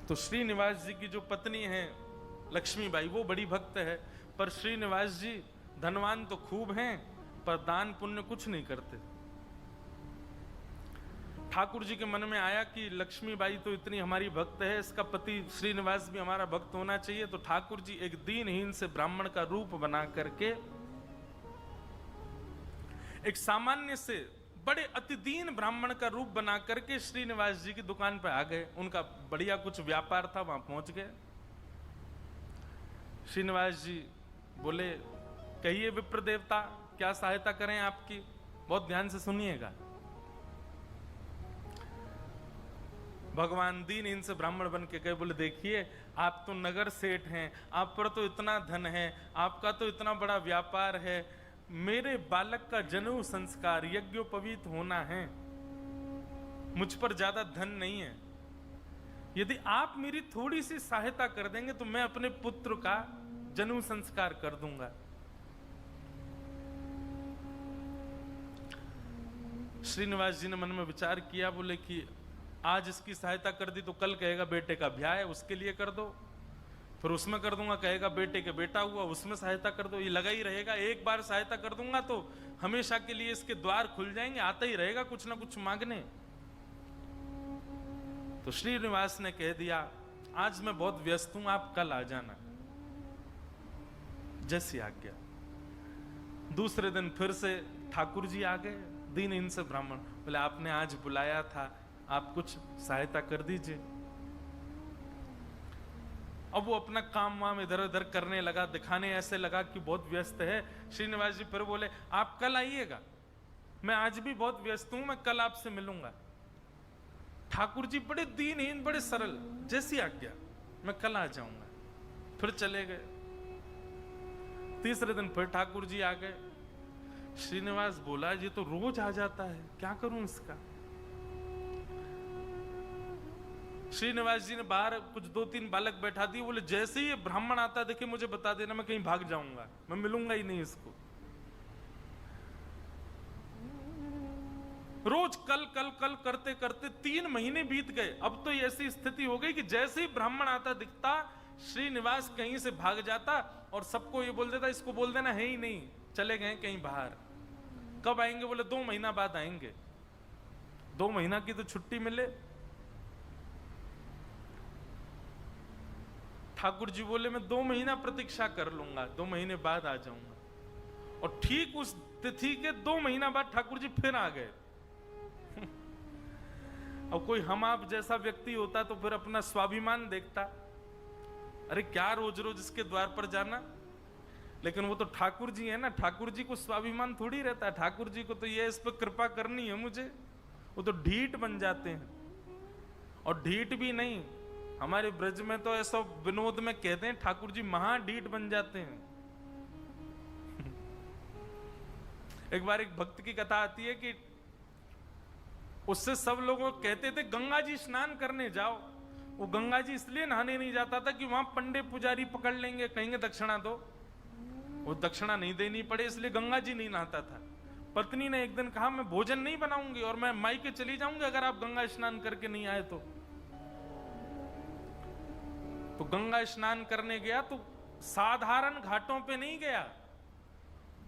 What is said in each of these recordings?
तो श्रीनिवास जी की जो पत्नी है लक्ष्मीबाई, वो बड़ी भक्त है, पर श्रीनिवास जी धनवान तो खूब हैं पर दान पुण्य कुछ नहीं करते। ठाकुर जी के मन में आया कि लक्ष्मीबाई तो इतनी हमारी भक्त है, इसका पति श्रीनिवास भी हमारा भक्त होना चाहिए। तो ठाकुर जी एक दीनहीन से ब्राह्मण का रूप बना करके एक सामान्य से बड़े अति दीन ब्राह्मण का रूप बना करके श्रीनिवास जी की दुकान पर आ गए। उनका बढ़िया कुछ व्यापार था, वहां पहुंच गए। श्रीनिवास जी बोले, कहिए विप्र देवता, क्या सहायता करें आपकी? बहुत ध्यान से सुनिएगा। भगवान दीन इनसे ब्राह्मण बन के गए, बोले देखिए आप तो नगर सेठ हैं, आप पर तो इतना धन है, आपका तो इतना बड़ा व्यापार है, मेरे बालक का जनेऊ संस्कार यज्ञोपवीत होना है, मुझ पर ज्यादा धन नहीं है, यदि आप मेरी थोड़ी सी सहायता कर देंगे तो मैं अपने पुत्र का जनेऊ संस्कार कर दूंगा। श्रीनिवास जी ने मन में विचार किया, बोले कि आज इसकी सहायता कर दी तो कल कहेगा बेटे का ब्याह है, उसके लिए कर दो, फिर उसमें कर दूंगा, कहेगा बेटे के बेटा हुआ, उसमें सहायता कर दो, ये लगा ही रहेगा। एक बार सहायता कर दूंगा तो हमेशा के लिए इसके द्वार खुल जाएंगे, आता ही रहेगा कुछ ना कुछ मांगने। तो श्रीनिवास ने कह दिया, आज मैं बहुत व्यस्त हूं, आप कल आ जाना। जैसी आज्ञा। दूसरे दिन फिर से ठाकुर जी आ गए, दीन इनसे ब्राह्मण। बोले आपने आज बुलाया था, आप कुछ सहायता कर दीजिए। अब वो अपना काम वाम इधर उधर करने लगा, दिखाने ऐसे लगा कि बहुत व्यस्त है। श्रीनिवास जी फिर बोले, आप कल आइएगा, मैं आज भी बहुत व्यस्त हूं, मैं कल आपसे मिलूंगा। ठाकुर जी बड़े दीनहीन, बड़े सरल, जैसी आज्ञा, मैं कल आ जाऊंगा। फिर चले गए। तीसरे दिन फिर ठाकुर जी आ गए। श्रीनिवास बोला, ये तो रोज आ जाता है, क्या करूं इसका? श्रीनिवास जी ने बाहर कुछ 2-3 बालक बैठा दिए, बोले जैसे ही ब्राह्मण आता देखे मुझे बता देना, मैं कहीं भाग जाऊंगा, मैं मिलूंगा ही नहीं इसको। रोज कल कल कल करते करते 3 महीने बीत गए। अब तो ऐसी स्थिति हो गई कि जैसे ही ब्राह्मण आता दिखता, श्रीनिवास कहीं से भाग जाता और सबको ये बोल देता, इसको बोल देना है ही नहीं, चले गए कहीं बाहर। कब आएंगे? बोले 2 महीना बाद आएंगे। 2 महीना की तो छुट्टी मिले। ठाकुर जी बोले, मैं 2 महीना प्रतीक्षा कर लूंगा, 2 महीने बाद आ जाऊंगा। और ठीक उस तिथि के 2 महीना बाद ठाकुर जी फिर आ गए। अब कोई हम आप जैसा व्यक्ति होता तो फिर अपना स्वाभिमान देखता, अरे क्या रोज रोज इसके द्वार पर जाना। लेकिन वो तो ठाकुर जी है ना, ठाकुर जी को स्वाभिमान थोड़ी रहता है, ठाकुर जी को तो ये इस पर कृपा करनी है मुझे। वो तो ढीठ बन जाते हैं। और ढीठ भी नहीं, हमारे ब्रज में तो ऐसा विनोद में कहते हैं, ठाकुर जी महाढीठ बन जाते हैं। एक बार एक भक्त की कथा आती है कि उससे सब लोग कहते थे गंगा जी स्नान करने जाओ। वो गंगा जी इसलिए नहाने नहीं जाता था कि वहां पंडे पुजारी पकड़ लेंगे, कहेंगे दक्षिणा दो। वो दक्षिणा नहीं देनी पड़े इसलिए गंगा जी नहीं नहाता था। पत्नी ने एक दिन कहा, मैं भोजन नहीं बनाऊंगी और मैं मायके चली जाऊंगी अगर आप गंगा स्नान करके नहीं आए तो। गंगा स्नान करने गया तो साधारण घाटों पे नहीं गया,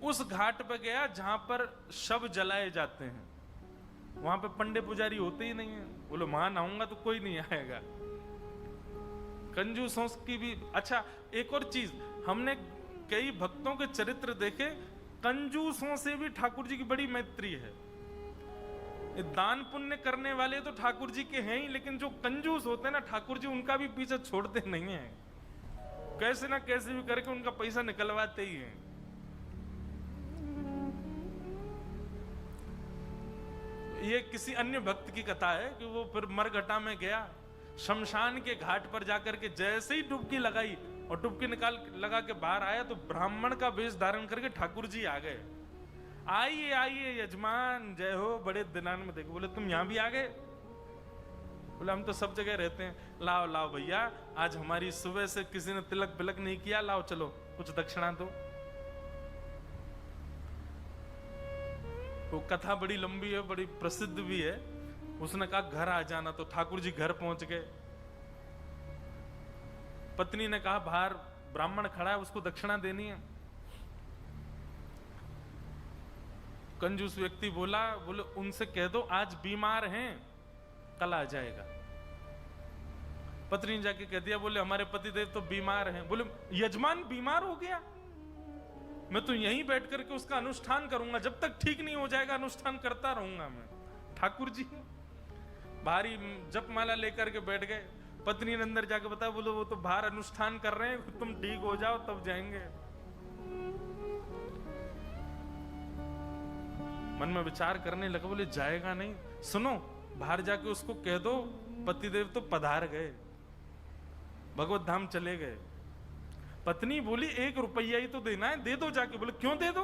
उस घाट पे गया जहां पर शव जलाए जाते हैं। वहां पे पंडे पुजारी होते ही नहीं है। बोलो वहां नहाऊंगा तो कोई नहीं आएगा। कंजूसों की भी। अच्छा, एक और चीज, हमने कई भक्तों के चरित्र देखे, कंजूसों से भी ठाकुर जी की बड़ी मैत्री है। दान पुण्य करने वाले तो ठाकुर जी के हैं ही, लेकिन जो कंजूस होते हैं ना, ठाकुर जी उनका भी पीछे छोड़ते नहीं है। कैसे ना कैसे भी करके उनका पैसा निकलवाते ही हैं। ये किसी अन्य भक्त की कथा है कि वो फिर मरघटा में गया, शमशान के घाट पर जाकर के जैसे ही डुबकी लगाई और डुबकी लगा के बाहर आया तो ब्राह्मण का वेश धारण करके ठाकुर जी आ गए। आइए आइए यजमान, जय हो, बड़े दिनान में देखो। बोले तुम यहां भी आ गए? बोले हम तो सब जगह रहते हैं। लाओ लाओ भैया, आज हमारी सुबह से किसी ने तिलक बिलक नहीं किया, लाओ चलो कुछ दक्षिणा दो। वो कथा बड़ी लंबी है, बड़ी प्रसिद्ध भी है। उसने कहा घर आ जाना, तो ठाकुर जी घर पहुंच गए। पत्नी ने कहा बाहर ब्राह्मण खड़ा है, उसको दक्षिणा देनी है। कंजूस व्यक्ति बोले उनसे कह दो आज बीमार हैं, कल आ जाएगा। पत्नी ने जाके कह दिया, बोले हमारे पतिदेव तो बीमार हैं। बोले यजमान बीमार हो गया, मैं तो यहीं बैठ करके उसका अनुष्ठान करूंगा, जब तक ठीक नहीं हो जाएगा अनुष्ठान करता रहूंगा मैं। ठाकुर जी भारी जपमाला लेकर के बैठ गए। पत्नी ने अंदर जाके बताया, बोले वो तो बाहर अनुष्ठान कर रहे हैं, तुम ठीक हो जाओ तब जाएंगे। मन में विचार करने लगा, बोले जाएगा नहीं। सुनो, बाहर जाके उसको कह दो पतिदेव तो पधार गए, भगवत धाम चले गए। पत्नी बोली 1 रुपया ही तो देना है, दे दो जाके। बोले क्यों दे दो,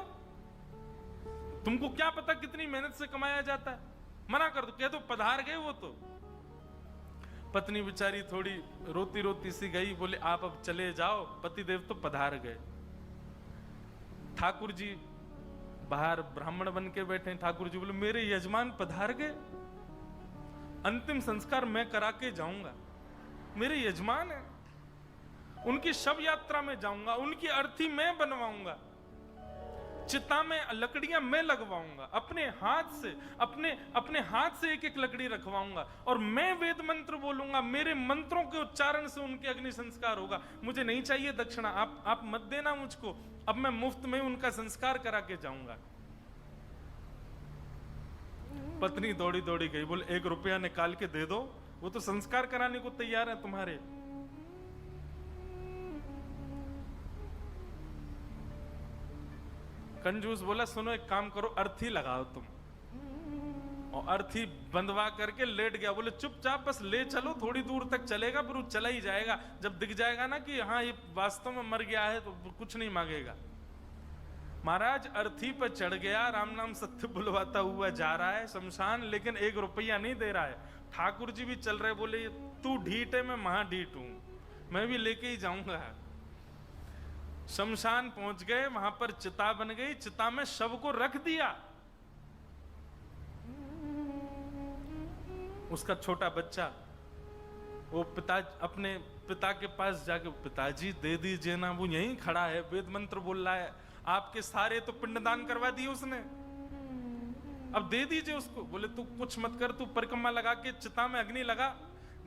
तुमको क्या पता कितनी मेहनत से कमाया जाता है, मना कर दो, कह दो पधार गए वो तो। पत्नी बेचारी थोड़ी रोती रोती सी गई, बोले आप अब चले जाओ, पतिदेव तो पधार गए। ठाकुर जी बाहर ब्राह्मण बन के बैठे। ठाकुर जी बोले मेरे यजमान पधार गए, अंतिम संस्कार मैं करा के जाऊंगा, मेरे यजमान है, उनकी शव यात्रा में जाऊंगा, उनकी अर्थी मैं बनवाऊंगा, चिता में लकड़ियां मैं लगवाऊंगा, अपने हाथ से अपने हाथ से 1-1 लकड़ी रखवाऊंगा, और मैं वेद मंत्र बोलूंगा, मेरे मंत्रों के उच्चारण से उनके अग्नि संस्कार होगा। मुझे नहीं चाहिए दक्षिणा, आप मत देना मुझको, अब मैं मुफ्त में उनका संस्कार करा के जाऊंगा। पत्नी दौड़ी दौड़ी गई, बोले 1 रुपया निकाल के दे दो, वो तो संस्कार कराने को तैयार है तुम्हारे। कंजूस बोला सुनो एक काम करो, अर्थी लगाओ तुम, और अर्थी बंधवा करके लेट गया। बोले चुपचाप बस ले चलो, थोड़ी दूर तक चलेगा, फिर वो चला ही जाएगा, जब दिख जाएगा ना कि हाँ ये वास्तव में मर गया है तो कुछ नहीं मांगेगा। महाराज अर्थी पर चढ़ गया, राम नाम सत्य बुलवाता हुआ जा रहा है शमशान, लेकिन 1 रुपया नहीं दे रहा है। ठाकुर जी भी चल रहे, बोले तू ढीठ है मैं महाढीठ हूं, मैं भी लेके ही जाऊंगा। शमशान पहुंच गए, वहां पर चिता बन गई, चिता में शव को रख दिया। उसका छोटा बच्चा वो अपने पिता के पास जाके, पिताजी दे दीजिए ना, वो यहीं खड़ा है वेद मंत्र बोल रहा है, आपके सारे तो पिंडदान करवा दिए उसने, अब दे दीजिए उसको। बोले तू कुछ मत कर, तू परिक्रमा लगा के चिता में अग्नि लगा,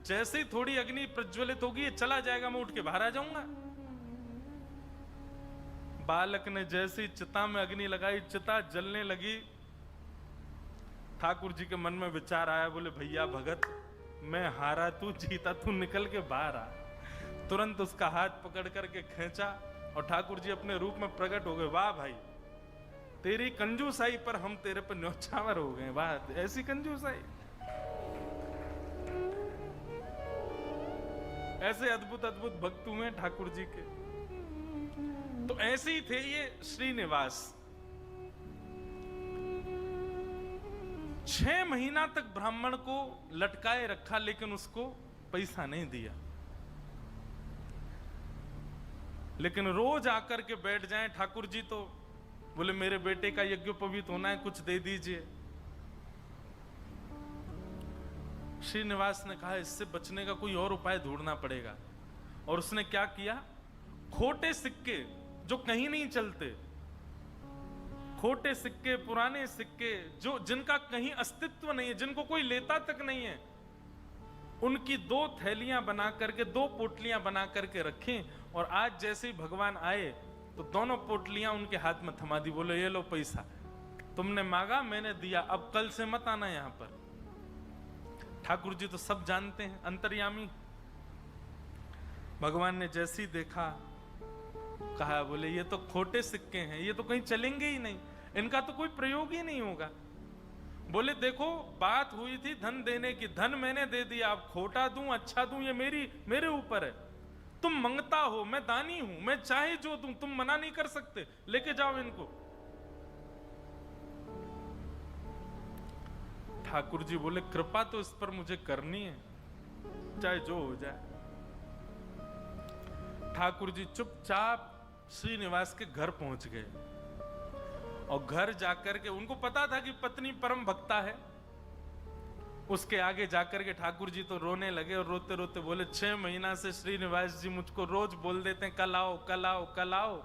जैसे ही थोड़ी अग्नि प्रज्वलित होगी चला जाएगा, मैं उठ के बाहर आ जाऊंगा। बालक ने जैसे ही चिता में अग्नि लगाई, चिता जलने लगी। ठाकुर जी के मन में विचार आया, बोले भैया भगत मैं हारा तू जीता, तू निकल के बाहर आ। तुरंत उसका हाथ पकड़ करके खींचा और ठाकुर जी अपने रूप में प्रकट हो गए। वाह भाई तेरी कंजूसाई पर हम तेरे पर न्यौछावर हो गए, वाह ऐसी कंजूसाई, ऐसे अद्भुत अद्भुत भक्त हुए ठाकुर जी के। तो ऐसे ही थे ये श्रीनिवास। 6 महीना तक ब्राह्मण को लटकाए रखा, लेकिन उसको पैसा नहीं दिया। लेकिन रोज आकर के बैठ जाएं ठाकुर जी, तो बोले मेरे बेटे का यज्ञोपवीत होना है, कुछ दे दीजिए। श्रीनिवास ने कहा इससे बचने का कोई और उपाय ढूंढना पड़ेगा। और उसने क्या किया, खोटे सिक्के जो कहीं नहीं चलते, खोटे सिक्के, पुराने सिक्के जो जिनका कहीं अस्तित्व नहीं है, जिनको कोई लेता तक नहीं है, उनकी 2 थैलियां बना करके, 2 पोटलियां बना करके रखें। और आज जैसे ही भगवान आए तो दोनों पोटलियां उनके हाथ में थमा दी। बोले ये लो पैसा, तुमने मांगा मैंने दिया, अब कल से मत आना यहां पर। ठाकुर जी तो सब जानते हैं, अंतर्यामी। भगवान ने जैसे ही देखा, कहा बोले ये तो खोटे सिक्के हैं, ये तो कहीं चलेंगे ही नहीं, इनका तो कोई प्रयोग ही नहीं होगा। बोले देखो बात हुई थी धन देने की, धन मैंने दे दिया, अब खोटा दूं अच्छा दूं ये मेरे ऊपर है। तुम मंगता हो, मैं दानी हूं, मैं चाहे जो दूं, तुम मना नहीं कर सकते, लेके जाओ इनको। ठाकुर जी बोले कृपा तो इस पर मुझे करनी है, चाहे जो हो जाए। ठाकुर जी चुपचाप श्रीनिवास के घर पहुंच गए, और घर जाकर के उनको पता था कि पत्नी परम भक्ता है, उसके आगे जाकर के ठाकुर जी तो रोने लगे और रोते रोते बोले 6 महीना से श्रीनिवास जी मुझको रोज बोल देते हैं कल आओ कल आओ कल आओ,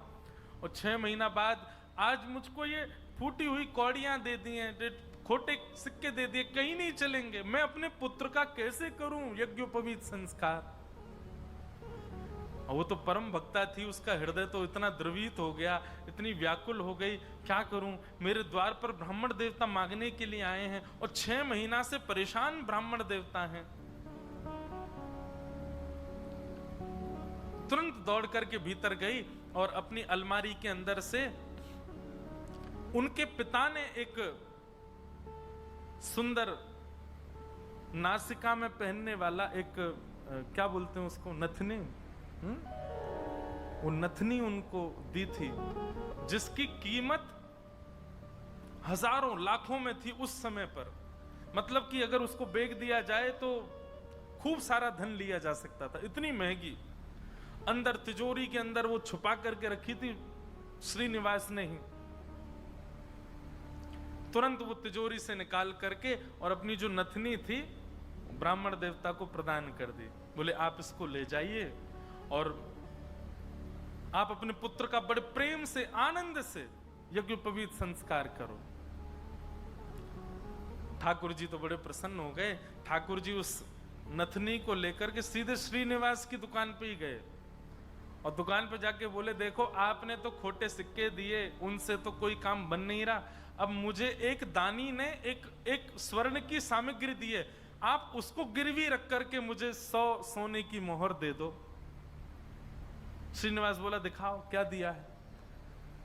और 6 महीना बाद आज मुझको ये फूटी हुई कौड़ियां दे दी हैं, खोटे सिक्के दे दिए, कहीं नहीं चलेंगे, मैं अपने पुत्र का कैसे करूं यज्ञोपवीत संस्कार। वो तो परम भक्ता थी, उसका हृदय तो इतना द्रवित हो गया, इतनी व्याकुल हो गई, क्या करूं, मेरे द्वार पर ब्राह्मण देवता मांगने के लिए आए हैं और 6 महीना से परेशान ब्राह्मण देवता हैं। तुरंत दौड़ करके भीतर गई और अपनी अलमारी के अंदर से उनके पिता ने एक सुंदर नासिका में पहनने वाला एक क्या बोलते हैं उसको, नथनी, वो नथनी उनको दी थी जिसकी कीमत हजारों लाखों में थी उस समय पर। मतलब कि अगर उसको बेच दिया जाए तो खूब सारा धन लिया जा सकता था, इतनी महंगी। अंदर तिजोरी के अंदर वो छुपा करके रखी थी श्रीनिवास ने ही। तुरंत वो तिजोरी से निकाल करके और अपनी जो नथनी थी ब्राह्मण देवता को प्रदान कर दी। बोले आप इसको ले जाइए और आप अपने पुत्र का बड़े प्रेम से आनंद से यज्ञोपवीत संस्कार करो। ठाकुर जी तो बड़े प्रसन्न हो गए। ठाकुर जी उस नथनी को लेकर के सीधे श्रीनिवास की दुकान पे ही गए और दुकान पे जाके बोले देखो आपने तो खोटे सिक्के दिए, उनसे तो कोई काम बन नहीं रहा, अब मुझे एक दानी ने एक स्वर्ण की सामग्री दी है, आप उसको गिरवी रख करके मुझे 100 सोने की मोहर दे दो। श्रीनिवास बोला दिखाओ क्या दिया है।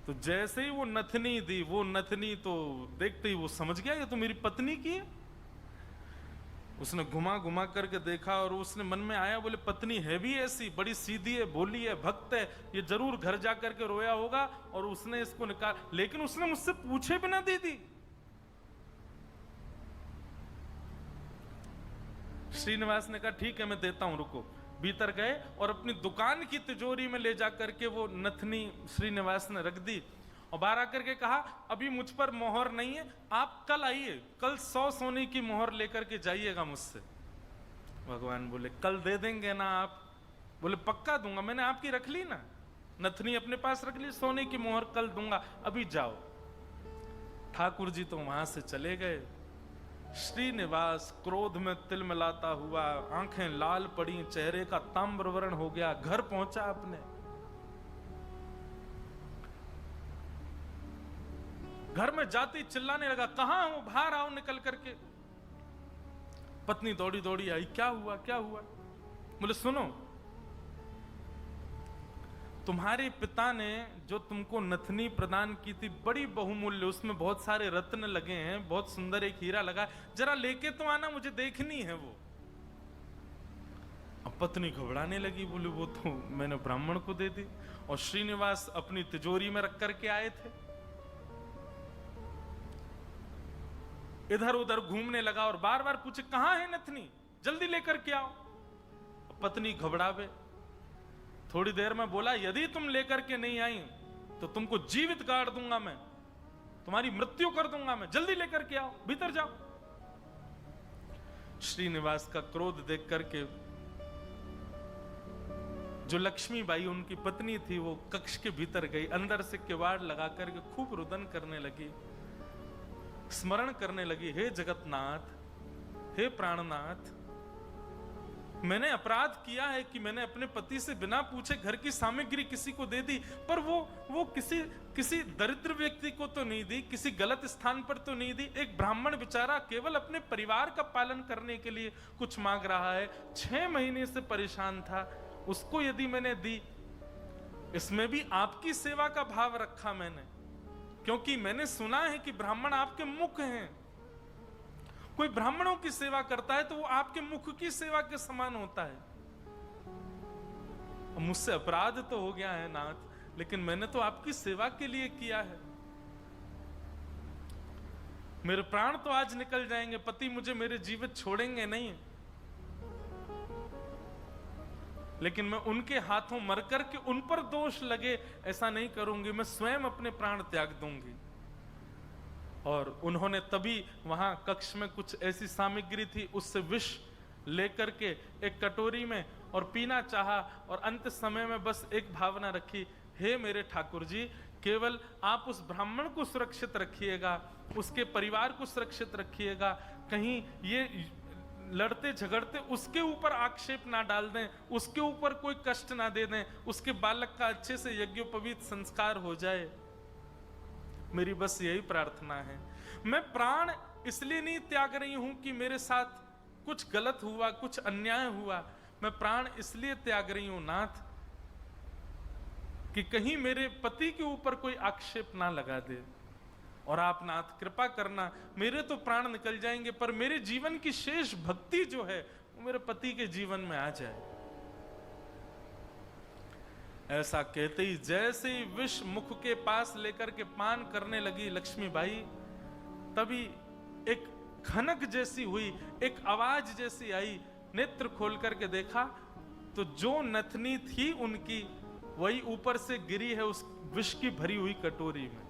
तो जैसे ही वो नथनी दी, वो नथनी तो देखते ही वो समझ गया ये तो मेरी पत्नी की है। उसने घुमा घुमा करके देखा और उसने मन में आया, बोले पत्नी है भी ऐसी, बड़ी सीधी है, भोली है, भक्त है, ये जरूर घर जा करके रोया होगा और उसने इसको निकाल, लेकिन उसने मुझसे पूछे बिना दे दी। श्रीनिवास ने कहा ठीक है मैं देता हूं, रुको। भीतर गए और अपनी दुकान की तिजोरी में ले जा करके वो नथनी श्रीनिवास ने रख दी और बाहर आकर के कहा अभी मुझ पर मोहर नहीं है, आप कल आइए, कल 100 सोने की मोहर लेकर के जाइएगा मुझसे। भगवान बोले कल दे देंगे ना आप? बोले पक्का दूंगा, मैंने आपकी रख ली ना, नथनी अपने पास रख ली, सोने की मोहर कल दूंगा, अभी जाओ। ठाकुर जी तो वहां से चले गए। श्रीनिवास क्रोध में तिलमिलाता हुआ, आंखें लाल पड़ी, चेहरे का ताम्रवर्ण हो गया, घर पहुंचा अपने। घर में जाती चिल्लाने लगा कहां हो, बाहर आओ निकल करके। पत्नी दौड़ी दौड़ी आई, क्या हुआ क्या हुआ? बोले सुनो, तुम्हारे पिता ने जो तुमको नथनी प्रदान की थी बड़ी बहुमूल्य, उसमें बहुत सारे रत्न लगे हैं, बहुत सुंदर एक हीरा लगा, जरा लेके तो आना, मुझे देखनी है वो। अब पत्नी घबराने लगी, बोली वो तो मैंने ब्राह्मण को दे दी और श्रीनिवास अपनी तिजोरी में रख करके आए थे। इधर उधर घूमने लगा और बार बार पूछे कहां है नथनी, जल्दी लेकर के आओ। पत्नी घबरावे। थोड़ी देर में बोला यदि तुम लेकर के नहीं आई तो तुमको जीवित गाड़ दूंगा, मैं तुम्हारी मृत्यु कर दूंगा, मैं जल्दी लेकर के आओ, भीतर जाओ। श्रीनिवास का क्रोध देख करके जो लक्ष्मीबाई उनकी पत्नी थी वो कक्ष के भीतर गई, अंदर से किवाड़ लगा करके खूब रुदन करने लगी, स्मरण करने लगी, हे जगतनाथ, हे प्राणनाथ, मैंने अपराध किया है कि मैंने अपने पति से बिना पूछे घर की सामग्री किसी को दे दी, पर वो किसी दरिद्र व्यक्ति को तो नहीं दी, किसी गलत स्थान पर तो नहीं दी। एक ब्राह्मण बेचारा केवल अपने परिवार का पालन करने के लिए कुछ मांग रहा है, 6 महीने से परेशान था, उसको यदि मैंने दी, इसमें भी आपकी सेवा का भाव रखा मैंने, क्योंकि मैंने सुना है कि ब्राह्मण आपके मुख हैं। कोई ब्राह्मणों की सेवा करता है तो वो आपके मुख की सेवा के समान होता है। मुझसे अपराध तो हो गया है नाथ, लेकिन मैंने तो आपकी सेवा के लिए किया है। मेरे प्राण तो आज निकल जाएंगे, पति मुझे मेरे जीवित छोड़ेंगे नहीं, लेकिन मैं उनके हाथों मर करके उन पर दोष लगे ऐसा नहीं करूंगी, मैं स्वयं अपने प्राण त्याग दूंगी। और उन्होंने तभी वहां कक्ष में कुछ ऐसी सामग्री थी, उससे विष लेकर के एक कटोरी में और पीना चाहा, और अंत समय में बस एक भावना रखी, हे मेरे ठाकुर जी, केवल आप उस ब्राह्मण को सुरक्षित रखिएगा, उसके परिवार को सुरक्षित रखिएगा, कहीं ये लड़ते झगड़ते उसके ऊपर आक्षेप ना डाल दें, उसके ऊपर कोई कष्ट ना दे दें, उसके बालक का अच्छे से यज्ञोपवीत संस्कार हो जाए। मेरी बस यही प्रार्थना है। मैं प्राण इसलिए नहीं त्याग रही हूं कि मेरे साथ कुछ गलत हुआ, कुछ अन्याय हुआ, मैं प्राण इसलिए त्याग रही हूं नाथ कि कहीं मेरे पति के ऊपर कोई आक्षेप ना लगा दे, और आप नाथ कृपा करना, मेरे तो प्राण निकल जाएंगे पर मेरे जीवन की शेष भक्ति जो है वो मेरे पति के जीवन में आ जाए। ऐसा कहते ही जैसे ही विष मुख के पास लेकर के पान करने लगी लक्ष्मीबाई, तभी एक खनक जैसी हुई, एक आवाज जैसी आई। नेत्र खोल करके देखा तो जो नथनी थी उनकी, वही ऊपर से गिरी है उस विष की भरी हुई कटोरी में।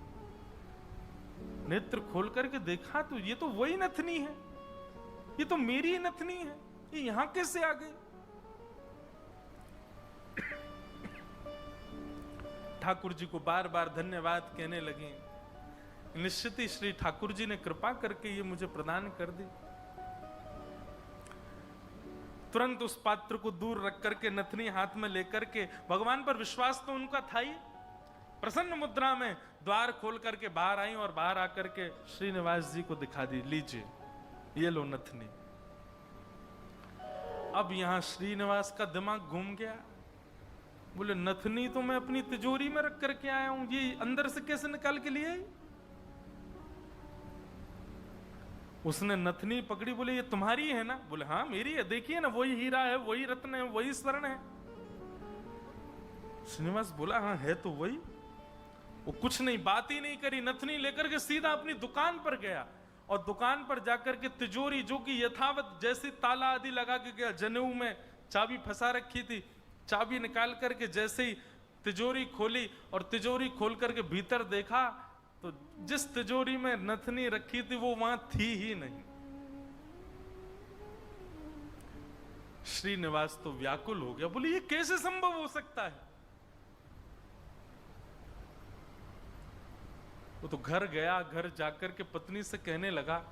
नेत्र खोल करके देखा तो ये तो वही नथनी है, ये तो मेरी ही नथनी है, ये यहां कैसे आ गई? ठाकुर जी को बार बार धन्यवाद कहने लगे। निश्चित ही श्री ठाकुर जी ने कृपा करके ये मुझे प्रदान कर दी। तुरंत उस पात्र को दूर रख करके नथनी हाथ में लेकर के, भगवान पर विश्वास तो उनका था ही, प्रसन्न मुद्रा में द्वार खोल करके बाहर आई और बाहर आकर के श्रीनिवास जी को दिखा दी, लीजिए ये लो नथनी। अब यहां श्रीनिवास का दिमाग घूम गया, बोले नथनी तो मैं अपनी तिजोरी में रख करके आया हूं, ये अंदर से कैसे निकाल के लिए? उसने नथनी पकड़ी, बोले ये तुम्हारी है ना? बोले हाँ मेरी है, देखिए ना वही हीरा है, वही रत्न है, वही स्वर्ण है। श्रीनिवास बोला हाँ है तो वही। वो कुछ नहीं, बात ही नहीं करी, नथनी लेकर के सीधा अपनी दुकान पर गया और दुकान पर जाकर के तिजोरी जो कि यथावत जैसी ताला आदि लगा के गया, जनेऊ में चाबी फंसा रखी थी, चाबी निकाल करके जैसे ही तिजोरी खोली और तिजोरी खोल करके भीतर देखा तो जिस तिजोरी में नथनी रखी थी वो वहां थी ही नहीं। श्रीनिवास तो व्याकुल हो गया, बोले ये कैसे संभव हो सकता है? वो तो घर गया, घर जाकर के पत्नी से कहने लगा,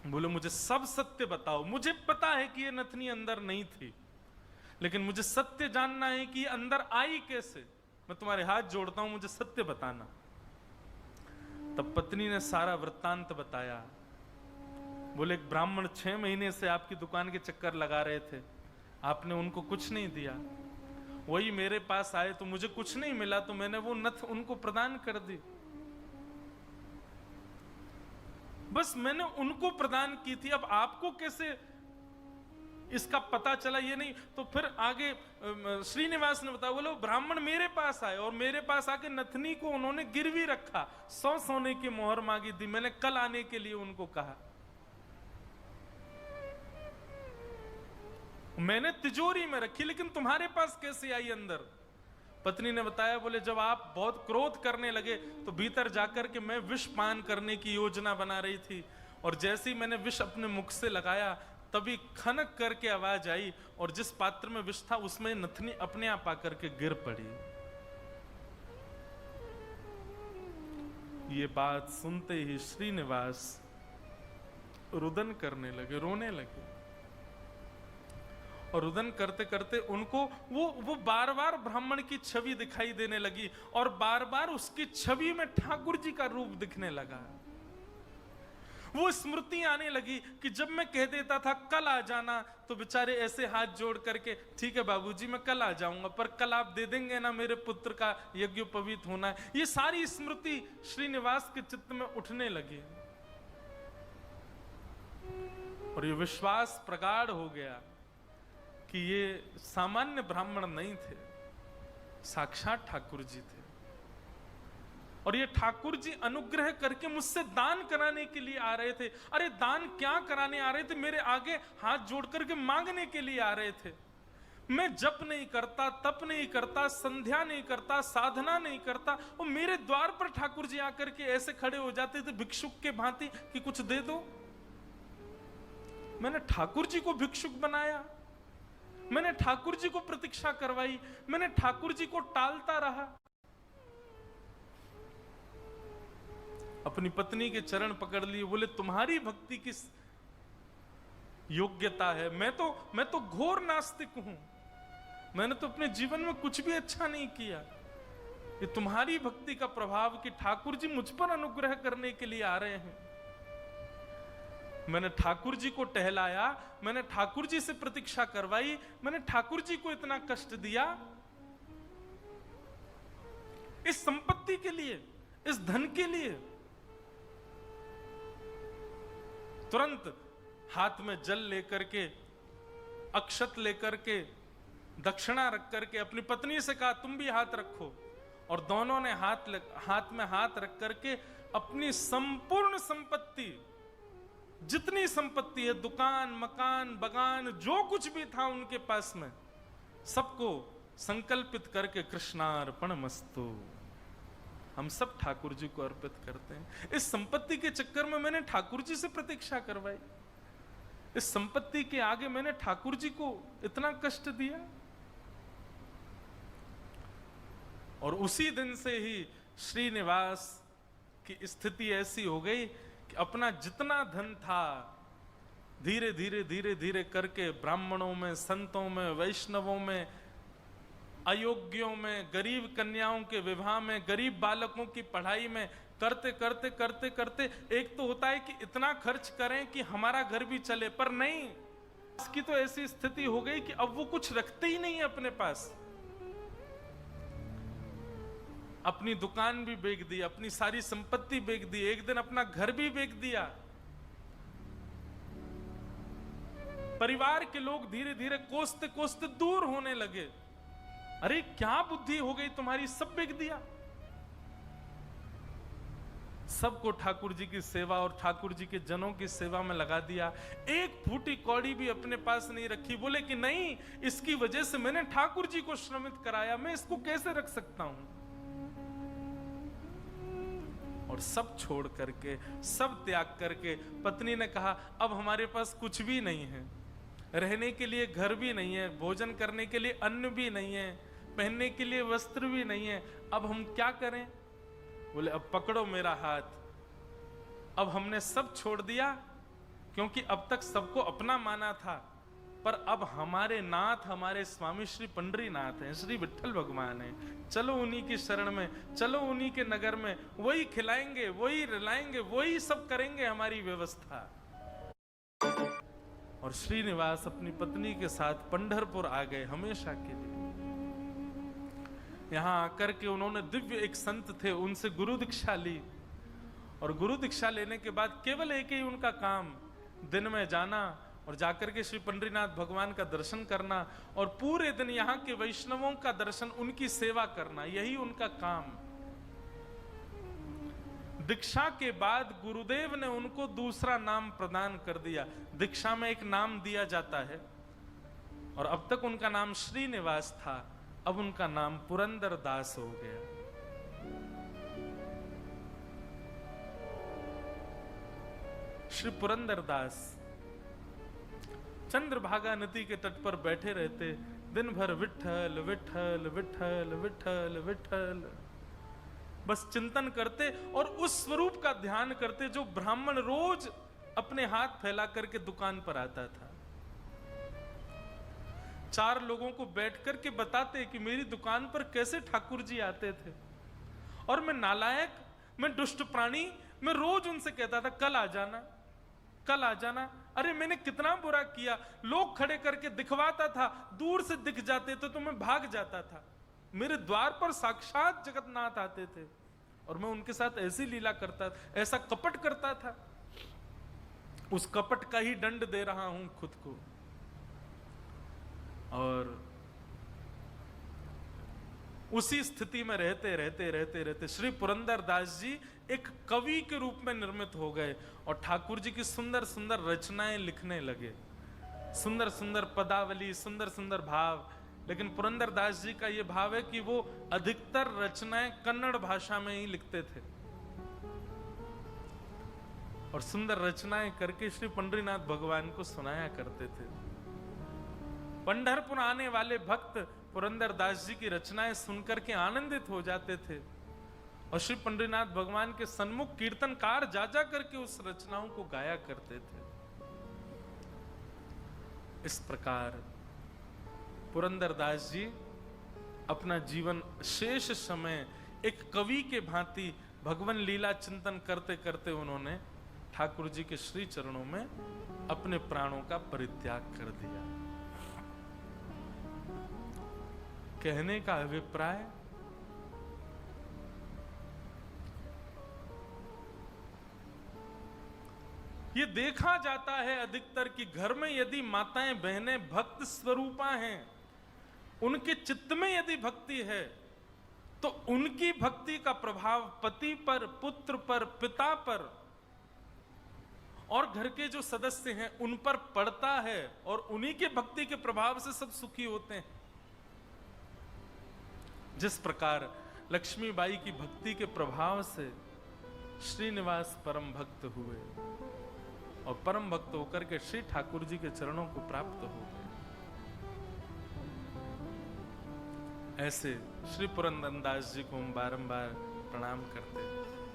बोले मुझे सब सत्य बताओ, मुझे पता है कि ये नथनी अंदर नहीं थी, लेकिन मुझे सत्य जानना है कि ये अंदर आई कैसे। मैं तुम्हारे हाथ जोड़ता हूं, मुझे सत्य बताना। तब पत्नी ने सारा वृत्तांत बताया। बोले एक ब्राह्मण 6 महीने से आपकी दुकान के चक्कर लगा रहे थे, आपने उनको कुछ नहीं दिया, वही मेरे पास आए तो मुझे कुछ नहीं मिला तो मैंने वो नथ उनको प्रदान कर दी, बस मैंने उनको प्रदान की थी। अब आपको कैसे इसका पता चला ये नहीं। तो फिर आगे श्रीनिवास ने बताया, बोलो ब्राह्मण मेरे पास आए और मेरे पास आके नथनी को उन्होंने गिरवी रखा, 100 सोने की मोहर मांगी थी, मैंने कल आने के लिए उनको कहा, मैंने तिजोरी में रखी, लेकिन तुम्हारे पास कैसे आई अंदर? पत्नी ने बताया, बोले जब आप बहुत क्रोध करने लगे तो भीतर जाकर के मैं विष पान करने की योजना बना रही थी, और जैसे ही मैंने विष अपने मुख से लगाया तभी खनक करके आवाज आई और जिस पात्र में विष था उसमें नथनी अपने आप आकर के गिर पड़ी। ये बात सुनते ही श्रीनिवास रुदन करने लगे, रोने लगे, और रुदन करते करते उनको वो बार बार ब्राह्मण की छवि दिखाई देने लगी और बार बार उसकी छवि में ठाकुर जी का रूप दिखने लगा। वो स्मृति आने लगी कि जब मैं कह देता था कल आ जाना तो बेचारे ऐसे हाथ जोड़ करके, ठीक है बाबूजी मैं कल आ जाऊंगा, पर कल आप दे देंगे ना मेरे पुत्र का यज्ञोपवीत होना है। ये सारी स्मृति श्रीनिवास के चित्त में उठने लगी और ये विश्वास प्रगाढ़ हो गया कि ये सामान्य ब्राह्मण नहीं थे, साक्षात ठाकुर जी थे। और ये ठाकुर जी अनुग्रह करके मुझसे दान कराने के लिए आ रहे थे। अरे दान क्या कराने आ रहे थे, मेरे आगे हाथ जोड़ करके मांगने के लिए आ रहे थे। मैं जप नहीं करता, तप नहीं करता, संध्या नहीं करता, साधना नहीं करता, और मेरे द्वार पर ठाकुर जी आकर के ऐसे खड़े हो जाते थे भिक्षुक के भांति कि कुछ दे दो। मैंने ठाकुर जी को भिक्षुक बनाया, मैंने ठाकुर जी को प्रतीक्षा करवाई, मैंने ठाकुर जी को टालता रहा। अपनी पत्नी के चरण पकड़ लिए, बोले तुम्हारी भक्ति किस योग्यता है? मैं तो घोर नास्तिक हूं, मैंने तो अपने जीवन में कुछ भी अच्छा नहीं किया। ये तुम्हारी भक्ति का प्रभाव कि ठाकुर जी मुझ पर अनुग्रह करने के लिए आ रहे हैं। मैंने ठाकुर जी को टहलाया, मैंने ठाकुर जी से प्रतीक्षा करवाई, मैंने ठाकुर जी को इतना कष्ट दिया इस संपत्ति के लिए, इस धन के लिए। तुरंत हाथ में जल लेकर के, अक्षत लेकर के, दक्षिणा रख करके अपनी पत्नी से कहा तुम भी हाथ रखो, और दोनों ने हाथ में हाथ रख करके अपनी संपूर्ण संपत्ति, जितनी संपत्ति है, दुकान, मकान, बगान, जो कुछ भी था उनके पास में, सबको संकल्पित करके कृष्णार्पणमस्तु, हम सब ठाकुर जी को अर्पित करते हैं। इस संपत्ति के चक्कर में मैंने ठाकुर जी से प्रतीक्षा करवाई, इस संपत्ति के आगे मैंने ठाकुर जी को इतना कष्ट दिया। और उसी दिन से ही श्रीनिवास की स्थिति ऐसी हो गई कि अपना जितना धन था धीरे धीरे धीरे धीरे करके ब्राह्मणों में, संतों में, वैष्णवों में, अयोग्यों में, गरीब कन्याओं के विवाह में, गरीब बालकों की पढ़ाई में करते करते करते करते एक तो होता है कि इतना खर्च करें कि हमारा घर भी चले, पर नहीं, इसकी तो ऐसी स्थिति हो गई कि अब वो कुछ रखते ही नहीं है अपने पास। अपनी दुकान भी बेच दी, अपनी सारी संपत्ति बेच दी, एक दिन अपना घर भी बेच दिया। परिवार के लोग धीरे धीरे कोसते कोसते दूर होने लगे। अरे क्या बुद्धि हो गई तुम्हारी, सब बेच दिया। सबको ठाकुर जी की सेवा और ठाकुर जी के जनों की सेवा में लगा दिया। एक फूटी कौड़ी भी अपने पास नहीं रखी। बोले कि नहीं, इसकी वजह से मैंने ठाकुर जी को श्रमित कराया, मैं इसको कैसे रख सकता हूं। और सब छोड़ करके, सब त्याग करके पत्नी ने कहा अब हमारे पास कुछ भी नहीं है, रहने के लिए घर भी नहीं है, भोजन करने के लिए अन्न भी नहीं है, पहनने के लिए वस्त्र भी नहीं है, अब हम क्या करें। बोले अब पकड़ो मेरा हाथ। अब हमने सब छोड़ दिया, क्योंकि अब तक सबको अपना माना था, पर अब हमारे नाथ, हमारे स्वामी श्री पंडरीनाथ हैं, श्री विठ्ठल भगवान हैं, चलो उन्हीं की शरण में, चलो उन्हीं के नगर में, वही खिलाएंगे, वही रिलाएंगे, वही सब करेंगे हमारी व्यवस्था। और श्रीनिवास अपनी पत्नी के साथ पंढरपुर आ गए हमेशा के लिए। यहां आकर के उन्होंने दिव्य एक संत थे, उनसे गुरु दीक्षा ली, और गुरु दीक्षा लेने के बाद केवल एक ही उनका काम, दिन में जाना और जाकर के श्री पंडरीनाथ भगवान का दर्शन करना, और पूरे दिन यहाँ के वैष्णवों का दर्शन, उनकी सेवा करना, यही उनका काम। दीक्षा के बाद गुरुदेव ने उनको दूसरा नाम प्रदान कर दिया। दीक्षा में एक नाम दिया जाता है, और अब तक उनका नाम श्रीनिवास था, अब उनका नाम पुरंदर दास हो गया। श्री पुरंदर दास चंद्रभागा नदी के तट पर बैठे रहते, दिन भर विठ्ठल विठ्ठल विठ्ठल विठ्ठल विठ्ठल बस चिंतन करते, और उस स्वरूप का ध्यान करते जो ब्राह्मण रोज अपने हाथ फैला करके दुकान पर आता था। 4 लोगों को बैठ करके बताते कि मेरी दुकान पर कैसे ठाकुर जी आते थे, और मैं नालायक, मैं दुष्ट प्राणी, मैं रोज उनसे कहता था कल आ जाना, कल आ जाना। अरे मैंने कितना बुरा किया, लोग खड़े करके दिखवाता था, दूर से दिख जाते तो मैं भाग जाता था। मेरे द्वार पर साक्षात जगन्नाथ आते थे, और मैं उनके साथ ऐसी लीला करता था, ऐसा कपट करता था। उस कपट का ही दंड दे रहा हूं खुद को। और उसी स्थिति में रहते रहते रहते रहते श्री पुरंदर दास जी एक कवि के रूप में निर्मित हो गए, और ठाकुर जी की सुंदर सुंदर रचनाएं लिखने लगे, सुंदर सुंदर पदावली, सुंदर सुंदर भाव लेकिन पुरंदरदास जी का ये भाव है कि वो अधिकतर रचनाएं कन्नड़ भाषा में ही लिखते थे और सुंदर रचनाएं करके श्री पंढरीनाथ भगवान को सुनाया करते थे। पंढरपुर आने वाले भक्त पुरंदरदास जी की रचनाएं सुनकर के आनंदित हो जाते थे और श्री पंढरीनाथ भगवान के सन्मुख कीर्तनकार जा जा करके उस रचनाओं को गाया करते थे। इस प्रकार पुरंदरदास जी अपना जीवन शेष समय एक कवि के भांति भगवान लीला चिंतन करते करते उन्होंने ठाकुर जी के श्री चरणों में अपने प्राणों का परित्याग कर दिया। कहने का अभिप्राय, ये देखा जाता है अधिकतर कि घर में यदि माताएं बहनें भक्त स्वरूपा हैं, उनके चित्त में यदि भक्ति है तो उनकी भक्ति का प्रभाव पति पर, पुत्र पर, पिता पर और घर के जो सदस्य हैं उन पर पड़ता है और उन्हीं के भक्ति के प्रभाव से सब सुखी होते हैं। जिस प्रकार लक्ष्मीबाई की भक्ति के प्रभाव से श्रीनिवास परम भक्त हुए और परम भक्त होकर के श्री ठाकुर जी के चरणों को प्राप्त हो गए, ऐसे श्री पुरंदरदास जी को हम बारंबार प्रणाम करते हैं।